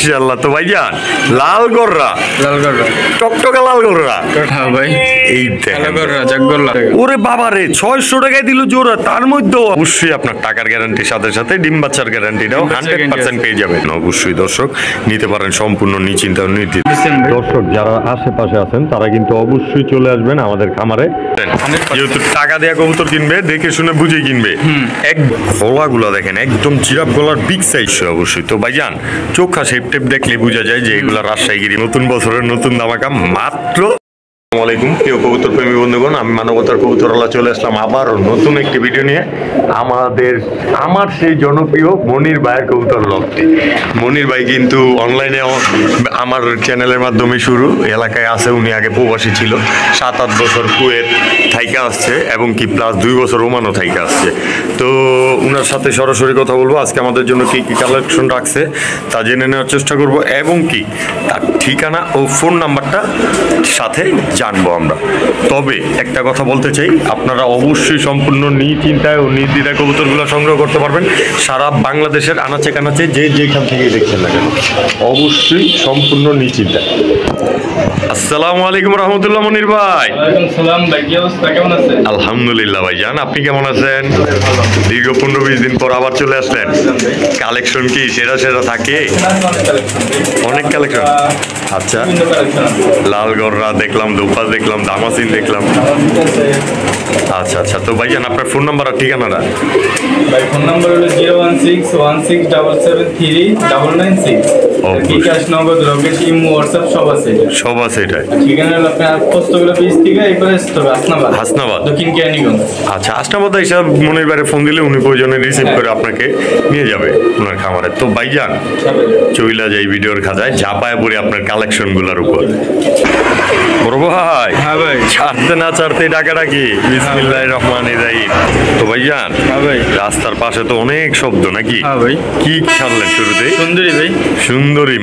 মাশাআল্লাহ। তো ভাইজান লাল গররা টকটকা লাল গররা। হ্যাঁ ভাই, এই দেখেন ওরে বাবা রে, 600 টাকায় দিল জোড়া। তার মধ্যে অবশ্যই আপনার টাকার গ্যারান্টির সাথে সাথে ডিম বাচ্চার গ্যারান্টিটাও 100% পেয়ে যাবেন। অবশ্যই দর্শক নিতে পারেন সম্পূর্ণ নিশ্চিন্ত নির্দ্বিধায়। দর্শক যারা আশেপাশে আছেন তারা কিন্তু অবশ্যই চলে আসবেন আমাদের খামারে। যেহেতু টাকা দেয়া কবুতর কিনবে, দেখে শুনে বুঝে কিনবে। এক গলাগুলো দেখেন একদম জিরাফ গলার বিগ সাইজ অবশ্যই। তো ভাইজান চোখা শেপ টেপ দেখলে বোঝা যায় যে এগুলা রাজশাহীগিরি। নতুন বছরের নতুন ধামাকা মাত্র। আসসালামু আলাইকুম প্রিয় কবুতর প্রেমী বন্ধুগণ, আমি মানবতার কবুতরওয়ালা চলে আসলাম আবার নতুন একটি ভিডিও নিয়ে। আমার সেই জনপ্রিয় মনির ভাইয়ের কবুতর লফটি। মনির ভাই কিন্তু অনলাইনে আমার চ্যানেলের মাধ্যমে শুরু, এলাকায় আছে। উনি আগে প্রবাসী ছিল, 7-8 বছর কুয়েত থাইকা আসছে এবং কি প্লাস 2 বছর ওমানও থাইকা আসছে। তো ওনার সাথে সরাসরি কথা বলবো আজকে আমাদের জন্য কি কি কালেকশন রাখছে তা জেনে নেওয়ার চেষ্টা করব, এবং কি তার ঠিকানা ও ফোন নাম্বারটা সাথে জানবো আমরা। তবে একটা কথা বলতে চাই, আপনারা অবশ্যই সম্পূর্ণ নিশ্চিন্তায় ও নির্দ্বিধায় কবুতরগুলো সংগ্রহ করতে পারবেন। সারা বাংলাদেশের আনাচে কানাচে যেখান থেকে দেখছেন না কেন, অবশ্যই সম্পূর্ণ নিশ্চিন্তায়। আসসালামু আলাইকুম রহমতুল্লাহ মনির ভাই। আলহামদুলিল্লাহ ভাইজান, আপনি কেমন আছেন? দীর্ঘ 15-20 দিন পর আবার চলে আসলেন। কালেকশন কি সেরা থাকে? অনেক কালেকশন। আচ্ছা, লাল গররা দেখলাম, দুপাস দেখলাম, দামাসিন দেখলাম। আচ্ছা আচ্ছা, তো ভাইজান আপনার ফোন নাম্বার আর ঠিকানাটা? ভাই ফোন নাম্বার হলো 01616773996। বিকাশ, নগদ, রকেট, ইমো, হোয়াটসঅ্যাপ সব আছে এটা। ঠিকানা হলো আপনার পোস্টগুলো পিস থেকে এবারে হাসনাবাদ দক্ষিণ কেরানীগঞ্জ। আচ্ছা, হাসনাবাদ হিসাব মনির বাইরে ফোন দিলে উনি প্রয়োজনে রিসিভ করে আপনাকে নিয়ে যাবে ওনার খামারে। তো ভাইজান চইলা যাই ভিডিওর খাজায়, ঝাঁপায় পড়ে আপনার কালেকশন গুলার উপর। বড় ভাই, হ্যাঁ ভাই, ছাড়তে না ছাড়তে ডাকাডাকি বিসমিল্লাহির রহমানির রহিম। তো ভাইজান, হ্যাঁ ভাই, রাস্তার পাশে তো অনেক শব্দ নাকি? হ্যাঁ ভাই। কি ছাড়লেন শুরুতে? সুন্দরী ভাই, সুন্দরী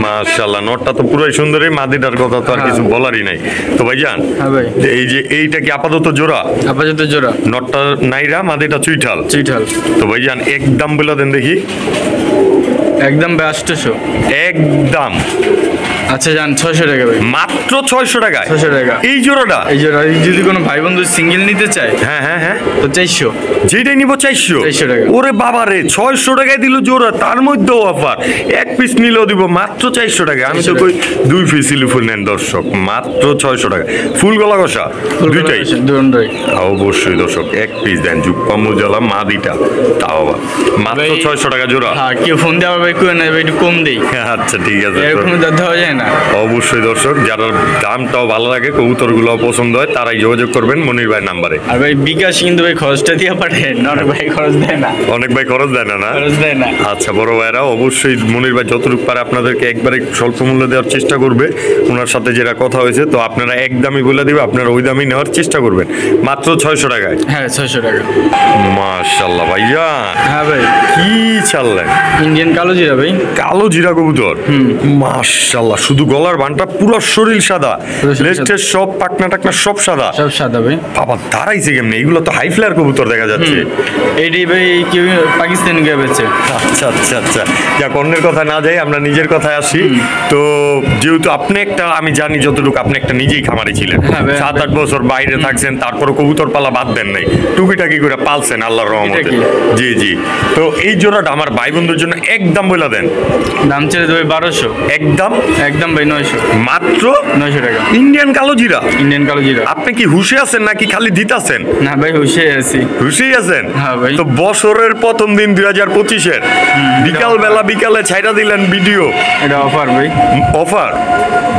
মাশাআল্লাহ। নটটা তো পুরোই সুন্দরী, মাদিটার কথা তো আর কিছু বলারই নাই। তো ভাইজান, হ্যাঁ ভাই, এই যে এইটা কি আপাতত জোড়া? আপাতত জোড়া। নটটা নাইরা, মাদিটা চুইঠাল। তো ভাইজান একদম বলে দেন দেখি। একদম 8200 একদম। আচ্ছা যান 600 টাকা ভাই। মাত্র 600 টাকায় 600 টাকা এই জোড়াটা? এই জোড়া যদি কোনো ভাই বন্ধু সিঙ্গেল নিতে চায়, হ্যাঁ তো 400। যেটাই নিব 400 টাকা। ওরে বাবা রে, 600 টাকায় দিল জোড়া, তার মধ্যেও অফার। এক পিস নিলেও দিব মাত্র 400 টাকা। আমি তো কই 2 পিস ফুল নেন দর্শক, মাত্র 600 টাকা। ফুল গলা কষা দুইটাই? অবশ্যই দর্শক, এক পিস দেন জুপ্পা মুজালা মাদিটা, তাও আবার মাত্র 600 টাকা জোড়া। হ্যাঁ, কেউ ফোন দেওয়া ভাই কই না, একটু কম দেই। আচ্ছা ঠিক আছে, এরকম দেওয়া যায় না। অবশ্যই দর্শক, যারা দামটাও ভালো লাগে, কবুতরগুলো পছন্দ হয়, তারাই যোগাযোগ করবেন মনির ভাই নাম্বারে। আর ভাই বিকাশ কিন্তু ভাই খরচটা দিয়ে পাঠায়, অনেক ভাই খরচ দেয় না। অনেক ভাই খরচ দেয় না? খরচ দেয় না। আচ্ছা বড় ভাইরা, অবশ্যই মনির ভাই যতটুকু পারে আপনাদেরকে একবারে স্বল্প মূল্য দেওয়ার চেষ্টা করবে। ওনার সাথে যেটা কথা হয়েছে, তো আপনারা এক দামই বলে দিবে, আপনারা ওই দামই নেওয়ার চেষ্টা করবেন। মাত্র 600 টাকায়? হ্যাঁ 600 টাকা। মাশাআল্লাহ ভাইজান, হ্যাঁ ভাই। কি ছাড়লেন? ইন্ডিয়ান কালো জিরা ভাই। কালো জিরা কবুতর, মাশাআল্লাহ। শুধু গলার বানটা, পুরো শরীর সাদা, লেজের সব পাকনা টাকনা সব সাদা ভাই। বাবা দাঁড়াইছে কেমনে? এগুলো তো হাই ফ্লায়ার কবুতর দেখা যাচ্ছে। এইটি ভাই কেউ পাকিস্তানি গেছে। আচ্ছা আচ্ছা আচ্ছা, যাক অন্যের কথা না যাই, আমরা নিজের কথায় আসি। তো যেহেতু আপনি একটা, আমি জানি যতটুকু আপনি একটা নিজেই খামারি ছিলেন, 7-8 বছর বাইরে থাকছেন, তারপর কবুতর পালা বাদ দেন নাই, টুকিটাকি করে পালছেন আল্লাহর রহমতে। জি জি। তো এই জোড়াটা আমার ভাই বন্ধুর জন্য একদম বলে দেন। দাম ছেড়ে দেবে 1200। একদম ভাই 900। মাত্র 900 টাকা। ইন্ডিয়ান কালো জিরা। আপনি কি হুশে আছেন নাকি খালি দিতাছেন? না ভাই হুশে আছি। হুশেই আছেন? হ্যাঁ ভাই। তো বছরের প্রথম দিন 2025-এর বিকালে ছাইড়া দিলেন ভিডিও। এটা অফার ভাই, অফার।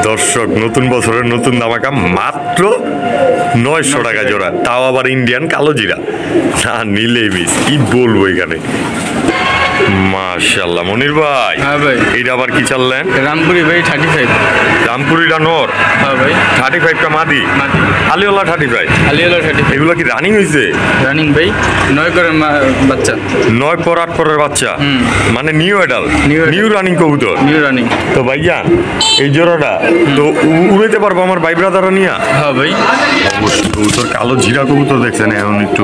দর্শক, নতুন বছরের নতুন ধামাকা, মাত্র 900 টাকা জোড়া, তাও আবার ইন্ডিয়ান কালো জিরা। না নিলেই মিস, কি বলবো এখানে। মাশাআল্লাহ মনির ভাই। হ্যাঁ ভাই। এটা আবার কি চাললেন? রামপুরি ভাই 35। রামপুরিটা নর? হ্যাঁ ভাই। 35টা মাদি? আলিওলা 35? আলিওলা 35। এগুলো কি রানিং হয়েছে? রানিং ভাই, 9 করে বাচ্চা। 9 পর 8 পরের বাচ্চা, মানে নিউ অ্যাডাল্ট, নিউ রানিং কবুতর। New running. তো ভাইয়া এই জোড়াটা তো উড়াইতে পারবো আমার ভাই ব্রাদাররা নিয়ে? হ্যাঁ ভাই। অবশ্যই। কবুতর কালো জিরা কবুতর দেখছেন, এখন একটু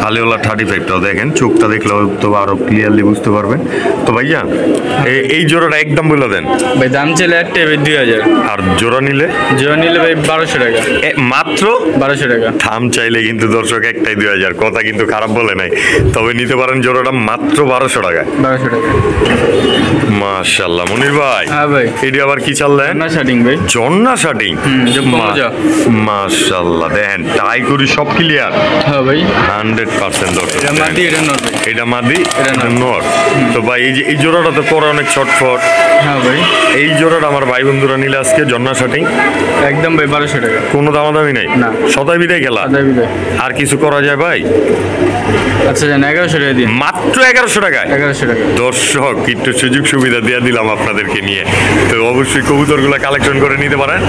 আলিওলা 35টাও দেখেন, চোখটা দেখলেও তো আরো ক্লিয়ারলি বুঝতে পারবেন। তো ভাইয়া এই জোড়াটা একদম বলে দেন ভাই। দাম চাইলে একটা ভাই 2000, আর জোড়া নিলে ভাই 1200 টাকা, মাত্র 1200 টাকা। দাম চাইলে কিন্তু দর্শক একটাই 2000, কথা কিন্তু খারাপ বলে নাই, তবে নিতে পারেন জোড়াটা মাত্র 1200 টাকায়। 1200 টাকা। মাশাআল্লাহ মনির ভাই। হ্যাঁ ভাই। এটা আবার কি চাললেন? না শার্টিং ভাই, জন্না শার্টিং। মজা। মাশাআল্লাহ দেখেন টাই করি সব ক্লিয়ার। হ্যাঁ ভাই 100% দর্শক। এটা মাদি, এটা নর ভাই। এটা মাদি, এটা নর। তো ভাই এই জোড়াটা তো পরে অনেক ছটফট। হ্যাঁ ভাই। এই জোড়াটা আমার ভাই বন্ধুরা নিলে আজকে জন্না শার্টিং একদম ভাই 1200 টাকা। কোনো দামাদামি নাই, না। সদাই বিদায় খেলা। আদায় বিদায়। আর কিছু করা যায় ভাই? আচ্ছা জান 1100 টাকা দিন। মাত্র 1100 টাকায়। 1100 টাকা। দর্শক একটু সুযোগ সুবিধা দিয়ে দিলাম আপনাদেরকে নিয়ে, তো অবশ্যই কবুতরগুলো কালেকশন করে নিতে পারেন।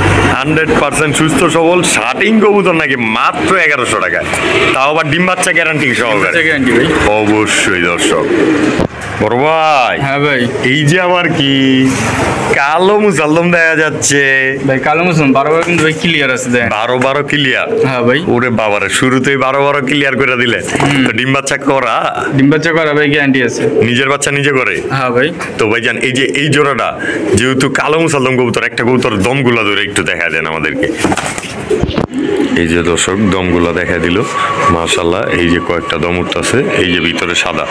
100% সুস্থ সবল শার্টিং কবুতর নাকি মাত্র 1100 টাকায়, তাও আবার ডিম বাচ্চা গ্যারান্টি সহকারে। গ্যারান্টি ভাই। অবশ্যই দর্শক। বড় ভাই হ্যাঁ ভাই। এই যে আমার কি কালো মুসাল্লম দেখা যাচ্ছে ভাই কালো মুসলমান 12 কিন্তু ভাই ক্লিয়ার আছে দেন। 12 ক্লিয়ার। হ্যাঁ ভাই। ওরে বাবারে শুরুতেই 12 ক্লিয়ার করে দিলে, তো ডিম বাচ্চা করা? ডিম বাচ্চা করা ভাই গ্যারান্টি আছে। নিজের বাচ্চা নিজে করে? হ্যাঁ ভাই। তো ভাইজান এই যে এই জোড়াটা যেহেতু কালো মুসাল্লম কবুতর, একটা কবুতর দমগুলা ধরে একটু দেখা দেন আমাদেরকে। এই যে দর্শক দমগুলা দেখা দিল মাশাআল্লাহ, এই যে কয়েকটা দম উঠতেছে, এই যে ভিতরে সাদা।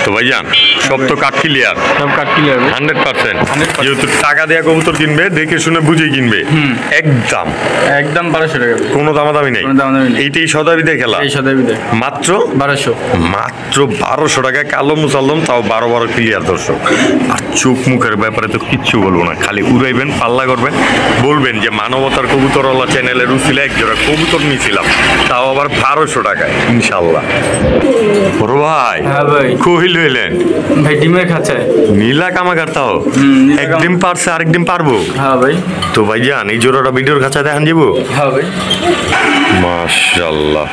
তো ভাইজান সব তো কাট ক্লিয়ার? সব কাট ক্লিয়ার 100%। যেহেতু টাকা দেয়া কবুতর কিনবে, দেখে শুনে বুঝে কিনবে। একদম 1200 টাকা। কোনো দামাদামি নেই, কোনো দামাদামি নেই। এইটাই সদাবিদে খেলা। এই সদাই বিদায়। মাত্র 1200। মাত্র 1200 টাকায় কালো মুসাল্লম, তাও 12 ক্লিয়ার দর্শক। আর চোখ মুখের ব্যাপারে তো কিচ্ছু বলবো না, খালি উড়াইবেন, পাল্লা করবেন, বলবেন যে মানবতার কবুতরওয়ালা চ্যানেলের উচিলে এক জোড়া কবুতর নিয়েছিলাম, তাও আবার 1200 টাকায় ইনশাল্লাহ। বড় ভাই। হ্যাঁ ভাই। কহিল হইলেন ভাই ডিমের খাঁচায় নীলা কামাগার, তাও এক ডিম পারছে আরেক ডিম পারবো। হ্যাঁ ভাই। তো ভাইজান এই জোড়াটা ভিডিওর কাছে দেখান যাবো? হ্যাঁ ভাই। মাশাআল্লাহ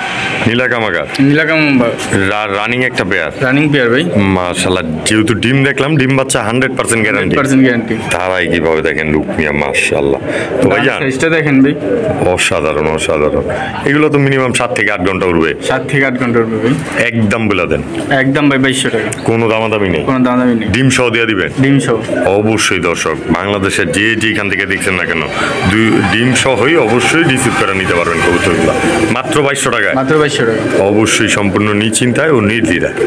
নীলা কামাগার নীলাকাম রানিং একটা পেয়ার। রানিং পেয়ার ভাই। মাশাআল্লাহ যেহেতু ডিম দেখলাম, ডিম বাচ্চা 100% গ্যারান্টি। 100% গ্যারান্টি। তারাই কিভাবে দেখেন লুক মিয়া মাশাআল্লাহ। তো ভাইজান সাইজটা দেখেন ভাই, অসাধারণ অসাধারণ। এগুলো তো মিনিমাম 7 থেকে 8 ঘন্টা উড়বে। 7 থেকে 8 ঘন্টা উঠবে ভাই। একদম বলে দেন। একদম ভাই 2200 টাকা। কোনো দামাদামি নেই, কোনো দাম দামি নেই। ডিম সহ দিয়ে দিবেন? ডিম সহ। অবশ্যই দর্শক বাংলাদেশের যেখান থেকে দেখছেন না কেন, ডিম সহই অবশ্যই রিসিভ করে নিতে পারবেন কবুতরগুলো মাত্র 2200 টাকায়। মাত্র 2200 টাকা। অবশ্যই সম্পূর্ণ নিশ্চিন্তায় ও নির্দ্বিধায়।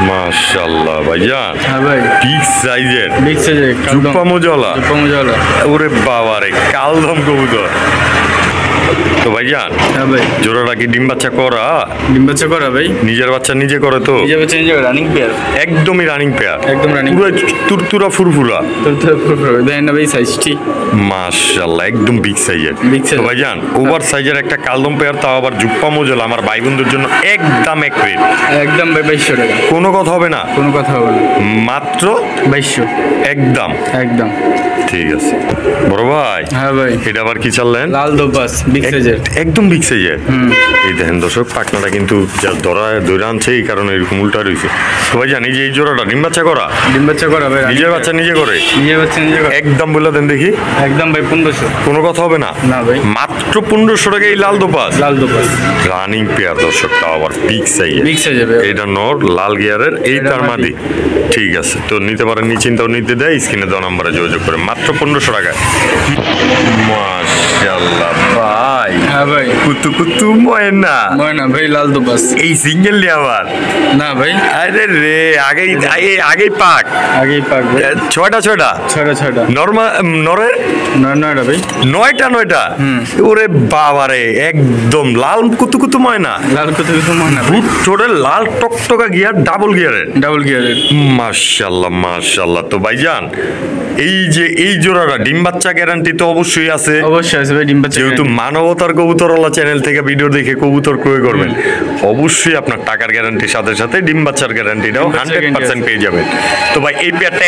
মাশাআল্লাহ ভাইজান। হ্যাঁ ভাই। বিগ সাইজের বিগ সাইজের জুপ্পা মোজালা। জুপ্পা মোজালা। ওরে বাবারে কালদম কবুতর। তো ভাইজান হ্যাঁ ভাই। জোড়াটা কি ডিম বাচ্চা করা? ডিম বাচ্চা করা ভাই। নিজের বাচ্চা নিজে করে? তো নিজে বাচ্চা নিজে রানিং পেয়ার। একদমই রানিং পেয়ার। একদম রানিং। পুরো তুরতুরা ফুরফুরা। দেখেন না ভাই সাইজটি। মাশাআল্লাহ একদম বিগ সাইজের। Big size. তো ভাইজান ওভার সাইজের একটা কালদম পেয়ার, তাও আবার জুপ্পা মোজালা, আমার ভাই বন্ধুর জন্য একদম এক রেট। একদম ভাই 2200 টাকা। কোনো কথা হবে না? কোনো কথা হবে না। মাত্র 2200 একদম। একদম ঠিক আছে বড় ভাই। হ্যাঁ ভাই। এটা আবার কি চাললেন? লাল দোপাস বিগ সাইজের। একদম বিগ সাইজের। এই দেখেন দর্শক পাকনাটা কিন্তু যা ধরে আনছে, এই কারণে এরকম উল্টা রয়েছে। তো ভাই জানি যে এই জোড়াটা ডিম বাচ্চা করা? ডিম বাচ্চা করা ভাই। নিজের বাচ্চা নিজে করে? নিজের বাচ্চা নিজে করে। একদম বলে দেন দেখি। একদম ভাই 1500। কোনো কথা হবে না? না ভাই। মাত্র 1500 টাকা এই লাল দোপাস। লাল দোপাস রানিং পেয়ার দর্শক, তাও আবার বিগ সাইজের। বিগ সাইজের ভাই। এটা নর লাল গিয়ারের, এই তার মাদি। ঠিক আছে, তো নিতে পারেন, নিশ্চিন্তাও নিতে দেয়। স্ক্রিনে দেওয়া নাম্বারে যোগাযোগ করে মাত্র 1500 টাকায়। মাশাআল্লাহ ভাই। হ্যাঁ ভাই। কুতু ময়না। ময়না ভাই লাল দোপাস। এই সিঙ্গেল নিয়ে আবার? না ভাই। আরে রে আগেই পাক। আগেই পাক ভাই। ছয়টা ছয়টা নরের নয়টা ভাই। নয়টা। ওরে বাবারে একদম লাল কুতু ময়না। লাল কুতু ময়না। বুট ঠোঁটের লাল টকটকা গিয়ার, ডাবল গিয়ারের। মাশাআল্লাহ মাশাআল্লাহ। তো ভাইজান এই জোড়াটা ডিম বাচ্চা গ্যারান্টি তো অবশ্যই আছে? অবশ্যই আছে ভাই ডিম বাচ্চা। যেহেতু মানবতার কবুতরওয়ালা চ্যানেল থেকে ভিডিও দেখে কবুতর ক্রয় করবেন, অবশ্যই আপনার টাকার গ্যারান্টির সাথে সাথে ডিম বাচ্চার গ্যারান্টিটাও 100% পেয়ে যাবেন। তো ভাই এই পেয়ারটা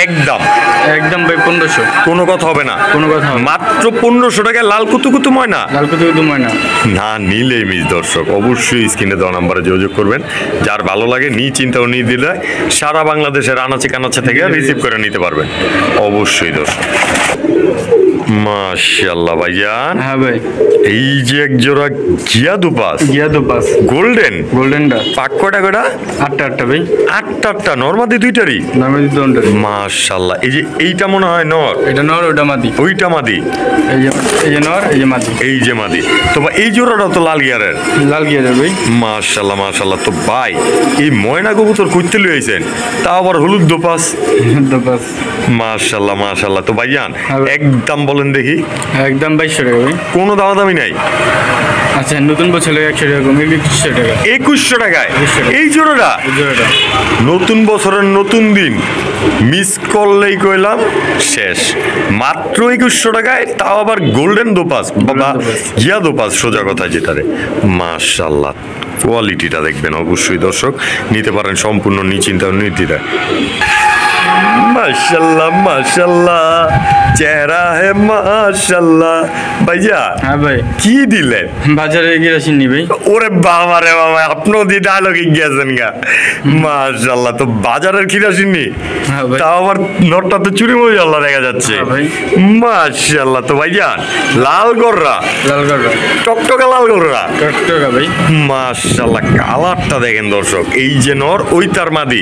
একদম ভাই 1500। কোনো কথা হবে না? কোনো কথা হবে না। মাত্র 1500 টাকায় লাল কুতু ময়না। লাল কুতু ময়না না নিলে মিস দর্শক অবশ্যই স্ক্রিনে দেওয়া নাম্বারে যোগাযোগ করবেন। যার ভালো লাগে চিন্তাও দিলে সারা বাংলাদেশের আনাচে কানাচে থেকে রিসিভ করে নিতে পারবেন অবশ্যই দর্শক। মাশাআল্লাহ ভাইজান, হ্যাঁ ভাই, এই যে এক জোড়া গিয়া দুপাস গিয়া দুপাস গোল্ডেনটা পাক কয়টা কয়টা? 8টা ভাই, 8টা নরমাদি দুইটারই। নরমাদি দুটোটা। মাশাআল্লাহ, এই যে এইটা মনে হয় নর, এটা নর, ওটা মাদি, ওইটা মাদি, এই যে নর, এই যে মাদি, এই যে মাদি। তো ভাই এই জোড়াটা তো লাল গিয়ারের। লাল গিয়ারের ভাই। মাশাআল্লাহ মাশাআল্লাহ। তো ভাই এই ময়না কবুতর কইতে লইছেন, তা আবার হলুদ দোপাস। দুপাস। মাশাআল্লাহ মাশাআল্লাহ। তো ভাইজান হ্যাঁ ভাই। একদম বলেন দেখি, একদম 2200 টাকা ভাই। কোনো দামাদামি নাই? আচ্ছা, নতুন বছর 100 টাকা কমে 2100 টাকা। 2100 টাকায় 2100 টাকা। এই জোড়াটা? এই জোড়াটা নতুন বছরের নতুন দিন মিস করলেই কইলাম শেষ। মাত্র 2100 টাকায়, তাও আবার গোল্ডেন দোপাস, বাবা দোপাস। গিয়া দোপাস সোজা কথা যেটারে। মাশাআল্লাহ, কোয়ালিটিটা দেখবেন অবশ্যই দর্শক, নিতে পারেন সম্পূর্ণ নিশ্চিন্তা ও নির্দ্বিধায়। মাশাআল্লাহ মাশাআল্লাহ, চেহারা হে মাশাআল্লাহ। ভাইয়া হ্যাঁ ভাই, কি দিলেন? বাজারে গিয়ে আসেননি ভাই। ওরে বাবা রে বাবা, আপনিও দি ডায়লগে গেছেন গা। মাশাআল্লাহ। তো বাজারের কিরাসিনি, হ্যাঁ ভাই। তাও আবার নটটা তো চুরি মরি আল্লাহ দেখা যাচ্ছে। হ্যাঁ ভাই। মাশাআল্লাহ। তো ভাইজান লাল গররা, লাল গররা, টকটকা লাল গররা। টাকা ভাই। মাশাআল্লাহ, কালারটা দেখেন দর্শক, এই যে নর ওই তার মাদি।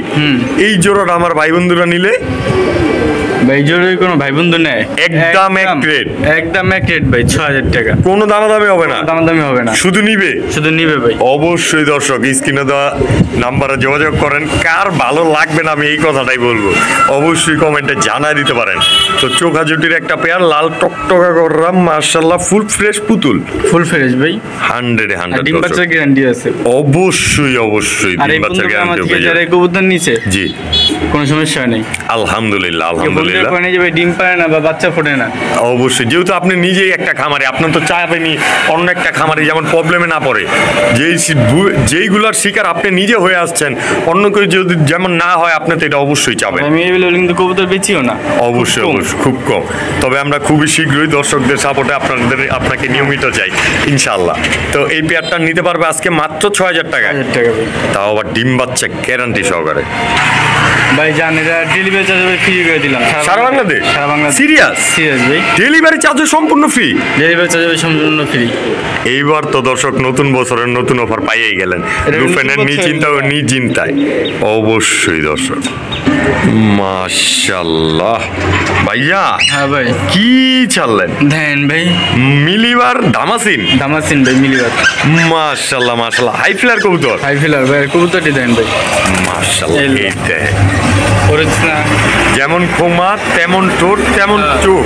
এই জোড়াটা আমার ভাই বন্ধুরা নিলে ভাই জোরে কোনো ভাই বন্ধু নেয়, একদম এক রেট, একদম এক রেট ভাই, 6000 টাকা। কোনো দামাদামি হবে না, দামাদামি হবে না, শুধু নিবে। শুধু নিবে ভাই। অবশ্যই দর্শক স্ক্রিনে দেওয়া নাম্বারে যোগাযোগ করেন। কার ভালো লাগবে না আমি এই কথাটাই বলবো, অবশ্যই কমেন্টে জানাই দিতে পারেন। তো চোখা জুটির একটা পেয়ার, লাল টকটকা করলাম, মাশাআল্লাহ ফুল ফ্রেশ পুতুল, ফুল ফ্রেশ ভাই। 100 ডিম বাচ্চার গ্যারান্টি আছে। অবশ্যই অবশ্যই আর এই ডিম বাচ্চার বন্ধুরা গ্যারান্টি আমাকে পেয়ে যারা যাবেন। কবুতর নিচে জি কোনো সমস্যা নেই। আলহামদুলিল্লাহ বলতে আলহামদুলিল্লাহ। পারে যে ভাই ডিম পারে না বা বাচ্চা ফোটে না। অবশ্যই, যেহেতু আপনি নিজেই একটা খামারে, আপনার তো চাইবেনি অন্য একটা খামারে যেমন প্রবলেমে না পড়ে। যেইগুলার শিকার আপনি নিজে হয়ে আসছেন, অন্য কেউ যদি যেমন না হয়, আপনি তো এটা অবশ্যই চাবেন। আমি এইগুলো কিন্তু কবুতর বেচিও না। অবশ্যই খুব কম। অবশ্যই, খুব কম। তবে আমরা খুবই শীঘ্রই দর্শকদের সাপোর্টে আপনাকে নিয়মিত চাই ইনশাআল্লাহ। তো এই পেয়ারটা নিতে পারবে আজকে মাত্র 6000 টাকা, 1000 টাকা ভাই। তাও আবার ডিম বাচ্চা গ্যারান্টি সহকারে। ভাই জান, এটা ডেলিভারি চার্জ ফ্রি করে দিলাম সারা বাংলাদেশ? সারা বাংলাদেশ। সিরিয়াস? সিরিয়াস ভাই, ডেলিভারি চার্জ সম্পূর্ণ ফ্রি? ডেলিভারি চার্জ সম্পূর্ণ ফ্রি। এইবার তো দর্শক নতুন বছরের নতুন অফার পাইয়েই গেলেন, এটা রুফেনের নতুন নিচিন্তা ও বছরের নিচিন্তায়। অবশ্যই দর্শক। মাশাআল্লাহ ভাইয়া, হ্যাঁ ভাই, কি চাললেন? দেন ভাই, মিলিবার দামাসিন। দামাসিন ভাই, মিলিবার। মাশাআল্লাহ মাশাআল্লাহ, হাই ফ্লার কবুতর। হাই ফিলার ভাই, কবুতরটি দেন ভাই। মাশাআল্লাহ, এই এই দেখ, ওরেছ না, যেমন খোমা তেমন ঠোঁট তেমন চোখ,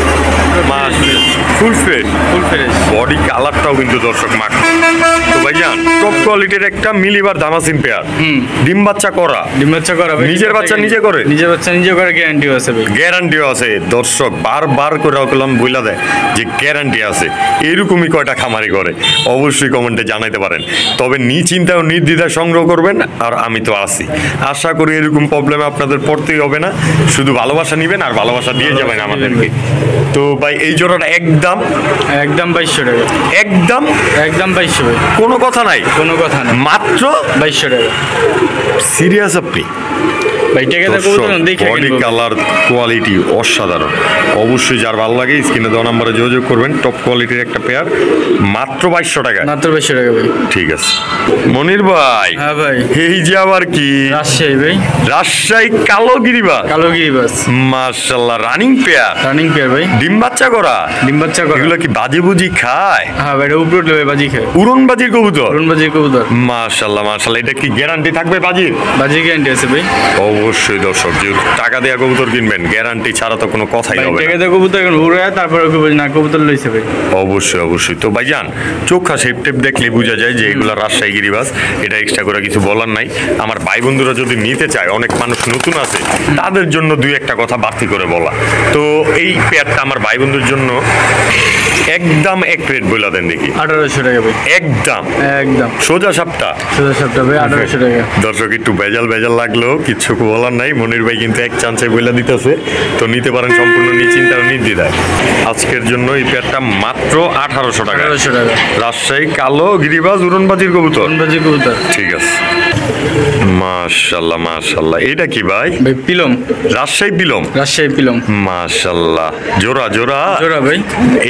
full fresh. Full fresh. Body কালারটাও কিন্তু দর্শক মাখ। তো ভাইজান টপ কোয়ালিটির একটা মিলিবার দামাসিন পেয়ার, ডিম বাচ্চা করা, ডিম বাচ্চা করা ভাই। নিজের বাচ্চা নিজে করে? নিজের বাচ্চা নিজে করে, গ্যারান্টিও আছে ভাই। গ্যারান্টিও আছে দর্শক, বারবার করে ওগুলো বইলা দেয় যে গ্যারান্টি আছে। এরকমই কয়টা খামারি করে, অবশ্যই কমেন্টে জানাইতে পারেন। তবে নিশ্চিন্তা ও নির্দ্বিধায় সংগ্রহ করবেন, আর আমি তো আছি। আশা করি এরকম প্রবলেমে আপনাদের পড়তেই হবে না, শুধু ভালোবাসা নিবেন আর ভালোবাসা দিয়ে যাবেন আমাদেরকে। তো ভাই এই জোড়াটা একদম একদম 2200 টাকা। একদম একদম 2200 ভাই, কোনো কথা নাই, কোনো কথা না, মাত্র 2200 টাকা সিরিয়াস আপনি? ভাই। টাকাটা কবুতর দেখে বডি কিনবো। কালার কোয়ালিটি অসাধারণ। অবশ্যই যার ভালো লাগে স্ক্রিনে দেওয়া নাম্বারে যোগাযোগ করবেন। টপ কোয়ালিটির একটা পেয়ার, মাত্র 2200 টাকা। মাত্র 2200 টাকা ভাই। ঠিক আছে মনির ভাই, হ্যাঁ ভাই, এই যে আবার কি? রাজশাহী ভাই, রাজশাহী কালো গিরিবা। কালো গিরিবাস। মাশাআল্লাহ, রানিং পেয়ার, রানিং পেয়ার ভাই, ডিম বাচ্চা করা। ডিম বাচ্চা করে। এগুলো কি বাজি বুজি খায়? হ্যাঁ ভাই, এটা উপরে উঠলে ভাই বাজি খায়। উড়ন বাজির কবুতর। অরুণ বাজির কবুতর। মাশাআল্লাহ মাশাআল্লাহ, এটা কি গ্যারান্টি থাকবে বাজির? বাজির গ্যারান্টি আছে ভাই। অবশ্যই দর্শক, যেহেতু টাকা দেওয়া কবুতর কিনবেন, গ্যারান্টি ছাড়া তো কোনো কথাই ভাই হবে না। টাকাটা কবুতর এখন উড়ে তারপরে না কবুতর লইছে ভাই। অবশ্যই অবশ্যই। তো ভাইজান চোখা শেপ টেপ দেখলে বোঝা যায় যে এগুলা রাজশাহী গিরিবাস। এটা এক্সট্রা করে কিছু বলার নাই। আমার ভাই বন্ধুরা যদি নিতে চায়, অনেক মানুষ নতুন আছে, তাদের জন্য দুই একটা কথা বাড়তি করে বলা। তো এই পেয়ারটা আমার ভাই বন্ধুর জন্য একদম এক রেট বলে দেন দেখি। 1800 টাকা ভাই। একদম একদম সোজা সাপটা। সোজা সাপটা ভাই 1800 টাকা। দর্শক একটু ভেজাল ভেজাল লাগলো, কিচ্ছু বলার নাই। মনির ভাই কিন্তু এক চান্সে বলে দিতেছে। তো নিতে পারেন সম্পূর্ণ নিশ্চিন্তা ও নির্দ্বিধায়। আজকের জন্য এই পেয়ারটা মাত্র 1800 টাকা। 1800 টাকা। রাজশাহী কালো গিরিবাজ উড়নবাজির কবুতর। অরুণ বাজির কবুতর। ঠিক আছে। মাশাআল্লাহ মাশাআল্লাহ। এটা কি ভাই? ভাই পিলম, রাজশাহী পিলম। রাজশাহী পিলম। মাশাআল্লাহ, জোড়া জোড়া জোড়া ভাই।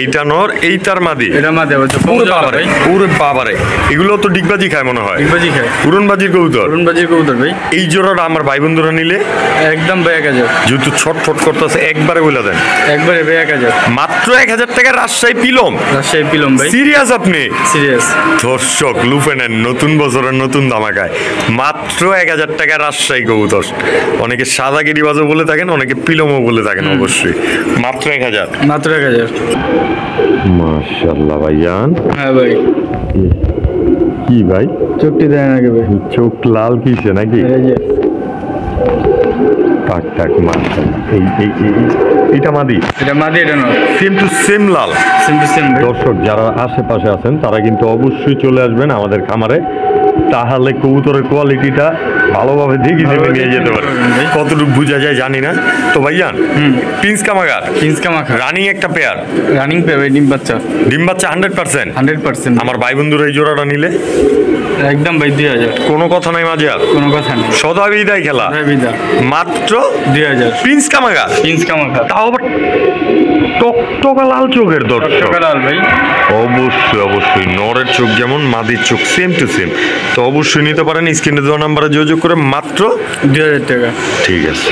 এইটা নর, এইটার মাদি। এটা মাদি হচ্ছে ওরে বাবারে, ওরে বাবারে, এগুলো তো ডিগবাজি খায় মনে হয়। ডিগবাজি খায়, উড়নবাজির কবুতর। উড়নবাজির কবুতর ভাই। এই জোড়াটা আমার ভাই বন্ধুরা নিলে একদম ভাই 1000, যেহেতু ছটফট করতেছে একবারে বলে দেন। একবারে ভাই 1000, মাত্র 1000 টাকা রাজশাহী পিলম। রাজশাহী পিলম ভাই। সিরিয়াস আপনি? সিরিয়াস। দর্শক লুফে নেন, নতুন বছরের নতুন ধামাকায় মাত্র 1000 টাকা রাজশাহী কবুতর। অনেকে সাদা গিরিবাজও বলে থাকেন, অনেকে পিলমও বলে থাকেন, অবশ্যই মাত্র 1000। মাত্র 1000। মাশাআল্লাহ ভাইজান। হ্যাঁ ভাই। কি ভাই চোখটি দেন আগে ভাই। চোখ লাল কিসে নাকি? এই যে টাক টাক মাশাআল্লাহ। এইটা মাদি। এটা মাদি, এটা নর। Same to same Lal. Same to same ভাই। দর্শক যারা আশেপাশে আছেন তারা কিন্তু অবশ্যই চলে আসবেন আমাদের খামারে, তাহলে কবুতরের কোয়ালিটিটা ভালোভাবে দেখে দেখে নিয়ে যেতে পারে। কতটুকু বোঝা যায় জানি না। তো ভাইজান প্রিন্স কামাগার, প্রিন্স কামাখা রানিং একটা পেয়ার, রানিং পে ভাই, ডিম বাচ্চা। ডিম বাচ্চা 100%। 100%। আমার ভাই বন্ধুরা এই জোড়াটা নিলে একদম ভাই 2000। কোনো কথা নাই মাঝে আর, কোনো কথা নেই। সদা বিদায় খেলা ভাই বিদা মাত্র 2000। প্রিন্স কামাগার, প্রিন্স কামাখা। তাও আবার টকটকা লাল চোখের। দর্শক লাল ভাই। অবশ্যই অবশ্যই নরের চোখ যেমন মাদির চোখ সেম টু সেম। তো অবশ্যই নিতে পারেন, স্ক্রিনে দেওয়া নাম্বারে যোগাযোগ করে মাত্র 2000 টাকা। ঠিক আছে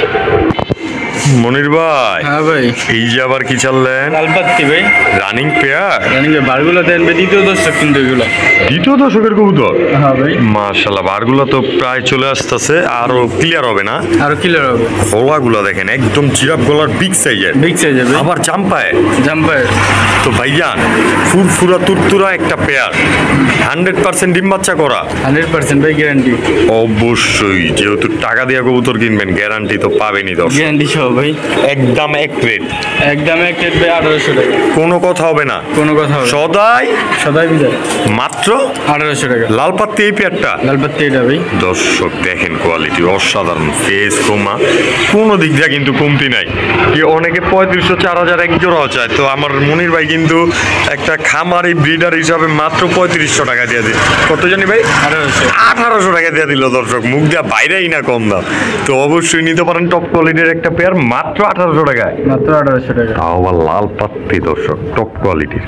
মনির ভাই। হ্যাঁ ভাই। এই যে আবার কি চাললেন? লালপাত্তি ভাই, রানিং পেয়ার। রানিং বারগুলো দেন ভাই, দ্বিতীয় দর্শক কিন্তু এগুলো। দ্বিতীয় দশকের কবুতর। হ্যাঁ ভাই। মাশাআল্লাহ, বারগুলো তো প্রায় চলে আসতেছে, আরো ক্লিয়ার হবে না? আরো ক্লিয়ার হবে। গলাগুলো দেখেন একদম জিরাফ গলার বিগ সাইজের, বিগ সাইজ হবে। আবার জাম্পায়। জাম্পার। তো ভাইজান ফুরফুরা তুরতুরা একটা পেয়ার, 100% ডিম বাচ্চা করা। 100% ভাই গ্যারান্টি। অবশ্যই, যেহেতু টাকা দিয়ে কবুতর কিনবেন গ্যারান্টি তো পাবেনই। দর্শক গ্যারান্টি সহ ভাই। একদম এক প্লেট, একদম এক প্লেট ভাই 1800 টাকা। কোনো কথা হবে না, কোনো কথা হবে না। সদাই সদাই বিদায় মাত্র 1800 টাকা। লাল পাত্তি এই পেয়ারটা। লালপাত্তি এটা ভাই। দর্শক দেখেন কোয়ালিটি অসাধারণ, ফেস কমা কোনো দিক দিয়ে কিন্তু কমতি নাই। কি অনেকে 3500 4000 এক জোড়াও চায়, তো আমার মনির ভাই কিন্তু একটা খামারি ব্রিডার হিসাবে মাত্র 3500 টাকা দিয়ে দিল। কত জানি ভাই? 1800 টাকা দিয়ে দিল। দর্শক মুখ দেওয়া বাইরেই না কম দাম। তো অবশ্যই নিতে পারেন টপ কোয়ালিটির একটা পেয়ার মাত্র 1800 টাকায়। মাত্র 1800 টাকা। তাও আবার লাল পাত্তি। দর্শক টপ কোয়ালিটির।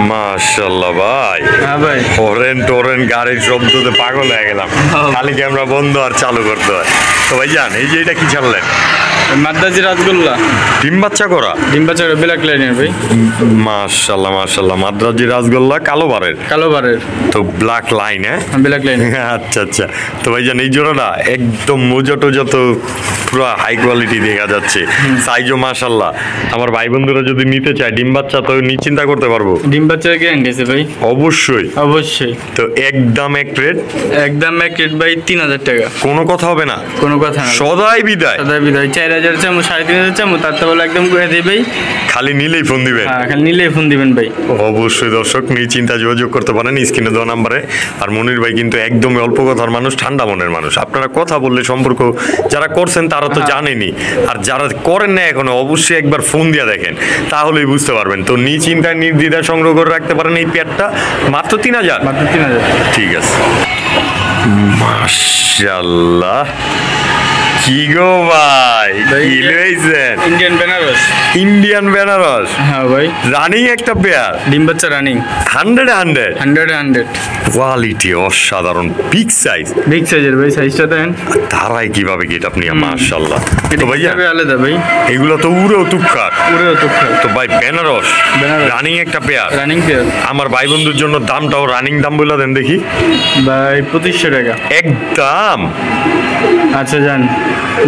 মাশাআল্লাহ ভাই। হ্যাঁ ভাই। হরেন টোরেন গাড়ির শব্দতে পাগল হয়ে গেলাম, খালি ক্যামেরা বন্ধ আর চালু করতে হয়। তো ভাই জান এই যে এটা কি ছাড়লেন? মাদ্রাজি রাসগোল্লা, ডিম বাচ্চা করা। ডিম বাচ্চা ব্ল্যাক লাইনের ভাই। মাশাআল্লাহ মাশাআল্লাহ, মাদ্রাজি রাসগোল্লা কালো বারের। কালো বারের তো ব্ল্যাক লাইন। হ্যাঁ ব্ল্যাক লাইন। আচ্ছা আচ্ছা। তো ভাই জান এই জোড়াটা একদম মোজা টোজা তো পুরো হাই কোয়ালিটি দেখা যাচ্ছে, সাইজও মাশাআল্লাহ। আমার ভাই বন্ধুরা যদি নিতে চায় ডিম বাচ্চা তো নিশ্চিন্তা করতে পারবো। ডিম বাচ্চার গ্যারান্টি আছে ভাই। অবশ্যই অবশ্যই। তো একদম এক রেট, একদম এক রেট ভাই 3000 টাকা। কোনো কথা হবে না, কোনো কথা না। সদাই বিদায়। সদাই বিদায়। 4000 চামো 3500 চামো তার তো বলে একদম করে দেই ভাই। খালি নিলেই ফোন দিবেন। হ্যাঁ খালি নিলেই ফোন দিবেন ভাই। অবশ্যই দর্শক নিশ্চিন্তা যোগাযোগ করতে পারেন স্ক্রিনে দেওয়া নাম্বারে। আর মনির ভাই কিন্তু একদমই অল্প কথার মানুষ, ঠান্ডা মনের মানুষ। আপনারা কথা বললে সম্পর্ক যারা করছেন তারা তো জানেনি, আর যারা করেন না এখনো অবশ্যই একবার ফোন দিয়ে দেখেন, তাহলেই বুঝতে পারবেন। তো নিশ্চিন্তায় নির্দ্বিধায় সংগ্রহ করে রাখতে পারেন এই পেয়ারটা মাত্র 3000। মাত্র 3000। ঠিক আছে। মাশাআল্লাহ, কি গো ভাই, কি লইছেন? ইন্ডিয়ান বেনারস। ইন্ডিয়ান বেনারস। হ্যাঁ ভাই। রানিং একটা পেয়ার, ডিম বাচ্চা রানিং। 100 100 কোয়ালিটি অসাধারণ, বিগ সাইজ। বিগ সাইজের ভাই। সাইজটা দেন। তারাই কিভাবে গেট আপনি মাশাআল্লাহ। তো ভাইয়া আলাদা ভাই। এগুলো তো উড়েও তুক্ষার। পুরো তো তো ভাই বেনারস বেনারস। রানিং একটা পেয়ার। Running pair. আমার ভাই বন্ধুর জন্য দামটাও রানিং দাম বলে দেন দেখি ভাই 2500 টাকা একদম। আচ্ছা যান,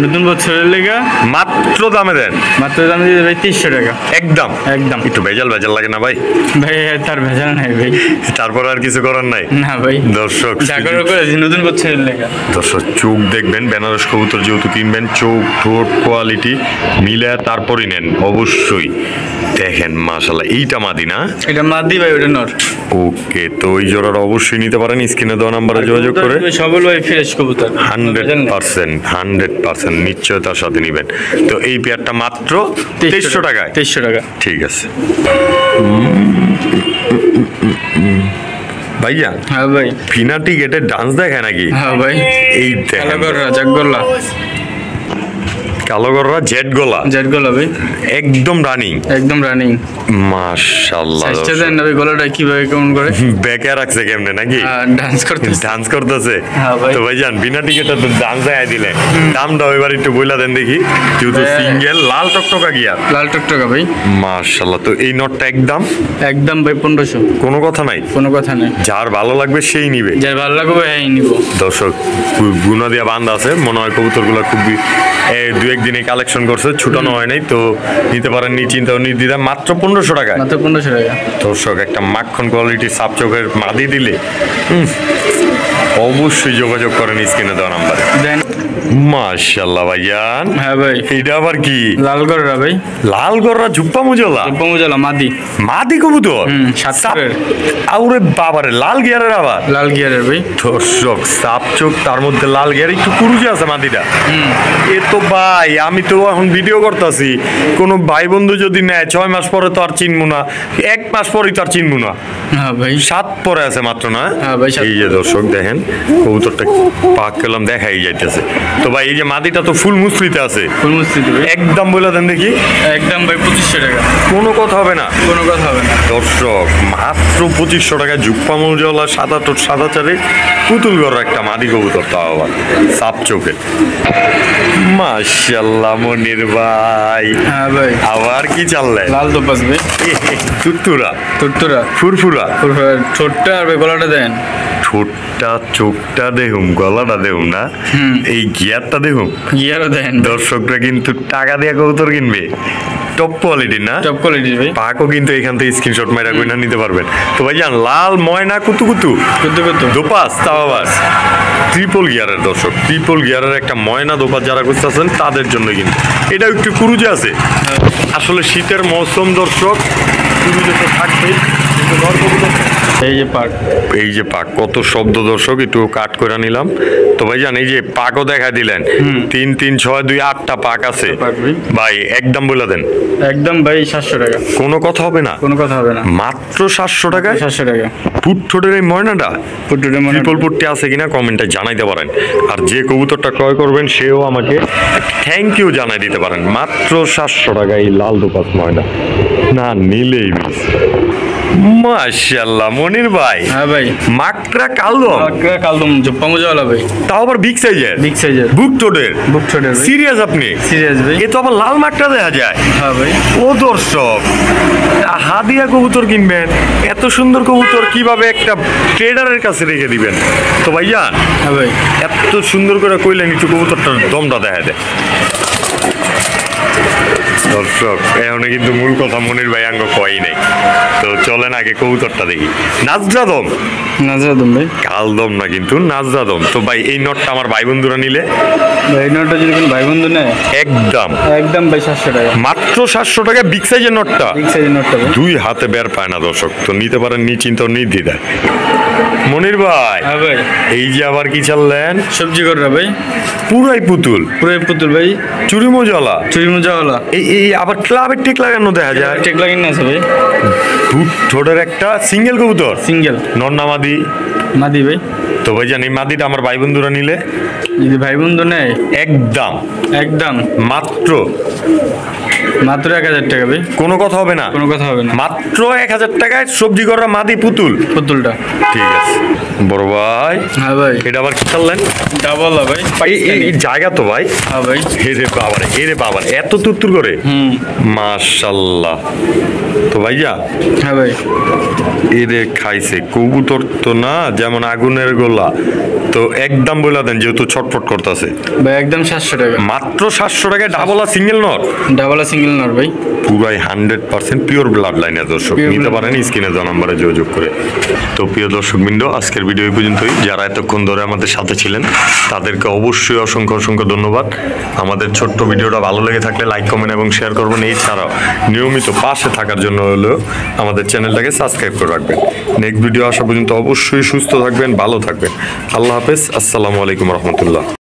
নতুন বছরের লেগা মাত্র দামে দেন। মাত্র দাম দিয়ে ভাই 300 টাকা একদম একদম। একটু ভেজাল ভেজাল লাগে না ভাই? ভাই তার ভেজাল নাই ভাই। তারপর আর কিছু করার নাই না ভাই। দর্শক জাগরণ করেছি নতুন বছরের লেগা। দর্শক চোখ দেখবেন, বেনারস কবুতর যেহেতু কিনবেন চোখ ঠোঁট কোয়ালিটি মিলে তারপরই নেন অবশ্যই। দেখেন মাশাআল্লাহ, এইটা মাদি না? এটা মাদি ভাই, ওটা নর। ওকে, তো ওই জোড়াটা অবশ্যই নিতে পারেন স্ক্রিনে দেওয়া নাম্বারে যোগাযোগ করে। সবল ভাই ফ্রেশ কবুতর 100% নিশ্চয়তার সাথে নেবেন। তো এই পেয়ারটা মাত্র 2300 টাকায়। 2300 টাকা। ঠিক আছে। ভাইয়া হ্যাঁ ভাই ফিনা টিকেটের ডান্স দেখায় নাকি? হ্যাঁ ভাই এই দেখেন জাগগোল্লা কালোগররা জেড গোলা ভাই একদম রানিং মাশাআল্লাহ। চেষ্টা দেন না ভাই গলাটা কিভাবে কেমন করে বেকে রাখছে কেমনে নাকি ডান্স করতেছে। হ্যাঁ ভাই। তো ভাইজান বিনা টিকেটে তো ডান্স দেখাই দিলে, দামটা এবার একটু বইলা দেন দেখি। যেহেতু সিঙ্গেল লাল টকটকা গিয়ার, লাল টকটকা ভাই মাশাআল্লাহ। তো এই নটটা একদম ভাই 1500, কোনো কথা নাই, যার ভালো লাগবে সেই নিবে, যার ভালো লাগবে হ্যাঁ নিব। দর্শক গুনা দিয়া বান্ধা আছে, মনে হয় কবুতরগুলো খুবই দু একদিনে কালেকশন করছে, ছুটানো হয় নাই। তো নিতে পারেন নিশ্চিন্ত নির্দ্বিধা মাত্র 1500 টাকায়। দর্শক একটা মাখন কোয়ালিটি সাপ চোখের মাদি দিলে অবশ্যই যোগাযোগ করেন স্ক্রিনে দেওয়া নাম্বারে। মাশাআল্লাহ ভাইজান। হ্যাঁ ভাই এটা আবার কি? লালগড়রা ভাই, লালগড়রা ঝুপ্পা মুজলা মাদি কবুতর। আউরে বাবারে লাল গিয়ারের, আবার লাল গিয়ারের ভাই। দর্শক সাপ চোখ, তার মধ্যে লাল গিয়ার, একটু কুরুজে আছে মাদিটা। এ তো ভাই আমি তো এখন ভিডিও করতেছি, কোনো ভাই বন্ধু যদি নেয় 6 মাস পরে তো আর চিনবো না, 1 মাস পরেই তো আর চিনবো না। হ্যাঁ ভাই 7 পরে আছে মাত্র না? হ্যাঁ ভাই। এই যে দর্শক দেখেন কবুতরটা পাক করলাম, দেখাই যাইতেছে। তো ভাই এই যে মাদিটা তো ফুল মুসলিতে আছে, একদম বলে দেন দেখি। একদম ভাই 2500 টাকা, কোনো কথা হবে না। দর্শক মাত্র 2500 টাকা জুপ্পা মৌজাওয়ালা সাদা চারে পুতুল গড়া একটা মাদি কবুতর, তাও আবার সাপ চোখে। মাশাআল্লাহ মনির ভাই। হ্যাঁ ভাই আবার কি চাললে? লাল দোপাস ভাই, তুরতুরা ফুরফুরা ছোটটা আর গলাটা দেন, ঠোঁটটা চোখটা দেখুম, গলাটা দেখুম না, এই গিয়ারটা দেখুম, গিয়ারও দেন। দর্শকরা কিন্তু টাকা দিয়ে কবুতর কিনবে, টপ কোয়ালিটি না, টপ কোয়ালিটি ভাই। পাকও কিন্তু এখান থেকে স্ক্রিনশট মাইরা কইনা নিতে পারবেন। তো ভাইজান লাল ময়না কুতু দোপাস, তাও আবার ট্রিপল গিয়ারের। দর্শক ট্রিপল গিয়ারের একটা ময়না দোপাস যারা খুঁজতেছেন তাদের জন্য কিন্তু এটা একটু কুরুজে আছে। আসলে শীতের মৌসুম দর্শক, কুরুজে তো থাকবেই, কিন্তু এই যে পাক কত শব্দ দর্শক, একটু কাট করে নিলাম। তো ভাইজান এই যে পাকও দেখা দিলেন, 3 3 6 2 8টা পাক আছে ভাই, একদম বলে দেন। একদম ভাই 700 টাকা, কোনো কথা হবে না, মাত্র 700 টাকা। পুটঠোটের এই ময়নাটা ট্রিপল পুটটি আছে কিনা কমেন্টে জানাইতে পারেন। আর যে কবুতরটা ক্রয় করবেন সেও আমাকে থ্যাংক ইউ জানাই দিতে পারেন। মাত্র 700 টাকা এই লাল দোপাস ময়না, না নিলেই মিস। মাশাআল্লাহ মনির ভাই। হ্যাঁ ভাই মাকড়া কালদম জুপ্পা মুজাওয়ালা ভাই, তাও আবার বিগ সাইজের বুক টোডের সিরিয়াস। আপনি সিরিয়াস ভাই? এ তো আবার লাল মাকড়া দেখা যায়। হ্যাঁ ভাই। ও দর্শক হাদিয়া কবুতর কিনবেন, এত সুন্দর কবুতর কিভাবে একটা ট্রেডারের কাছে রেখে দিবেন? তো ভাইয়া হ্যাঁ ভাই এত সুন্দর করে কইলেন, একটু কবুতরটার দমটা দেখা দেয়। দর্শক এখন কিন্তু মূল কথা মনির ভাই আঙ্গ কই নাই। তো চলেন আগে কবুতরটা দেখি। নাজরাদম ভাই, কালদম না কিন্তু নাজরাদম। তো ভাই এই নটটা আমার ভাই বন্ধুরা নিলে, এই নটটা যদি কোনো ভাই বন্ধু নেয় একদম ভাই 700 টাকা, মাত্র 700 টাকা। বিগ সাইজের নটটা, দুই হাতে বের পায় না দর্শক। তো নিতে পারেন নিশ্চিন্ত নির্দ্বিধায়। মনির ভাই হ্যাঁ ভাই এই যে আবার কি চাললেন? সবজি কররা ভাই, পুরাই পুতুল ভাই, চুরি মোজাওয়ালা এই আবার ক্লাবের টেক লাগানো দেখা যায়। টেক লাগানো আছে ভাই। ঠোঁটের একটা সিঙ্গেল কবুতর, নন্না মাদি ভাই। তো ভাইজান এই মাদিটা আমার ভাই বন্ধুরা নিলে, যদি ভাই বন্ধু নেয় একদম মাত্র 1000 টাকা ভাই, কোনো কথা হবে না, মাত্র 1000 টাকায় সবজি করা মাদি পুতুলটা। ঠিক আছে বড় ভাই। হ্যাঁ ভাই এটা আবার কি চাললেন? ডাবল ভাই, এই জায়গা তো ভাই। হ্যাঁ ভাই। হেরে বাবারে এত তুরতুর করে, মাশাআল্লাহ। তো ভাইয়া হ্যাঁ ভাই এরে খাইছে কবুতর তো না, যেমন আগুনের গোলা। তো একদম বলে দেন, যেহেতু ছটফট করতেছে ভাই। একদম 700 টাকা, মাত্র 700 টাকায় ডাবল আর সিঙ্গেল নট ভাই, পুরাই 100% পিওর ব্লাড লাইনের। দর্শক নিতে পারেন স্ক্রিনে দেওয়া নম্বরে যোগাযোগ করে। তো প্রিয় দর্শক বৃন্দ, আজকের ভিডিও এই পর্যন্তই। যারা এতক্ষণ ধরে আমাদের সাথে ছিলেন তাদেরকে অবশ্যই অসংখ্য ধন্যবাদ। আমাদের ছোট্ট ভিডিওটা ভালো লেগে থাকলে লাইক কমেন্ট এবং শেয়ার করবেন। এছাড়াও নিয়মিত পাশে থাকার জন্য হলেও আমাদের চ্যানেলটাকে সাবস্ক্রাইব করে রাখবেন। নেক্সট ভিডিও আসা পর্যন্ত অবশ্যই সুস্থ থাকবেন, ভালো থাকবেন। আল্লাহ হাফেজ, আসসালামু আলাইকুম রহমতুল্লাহ।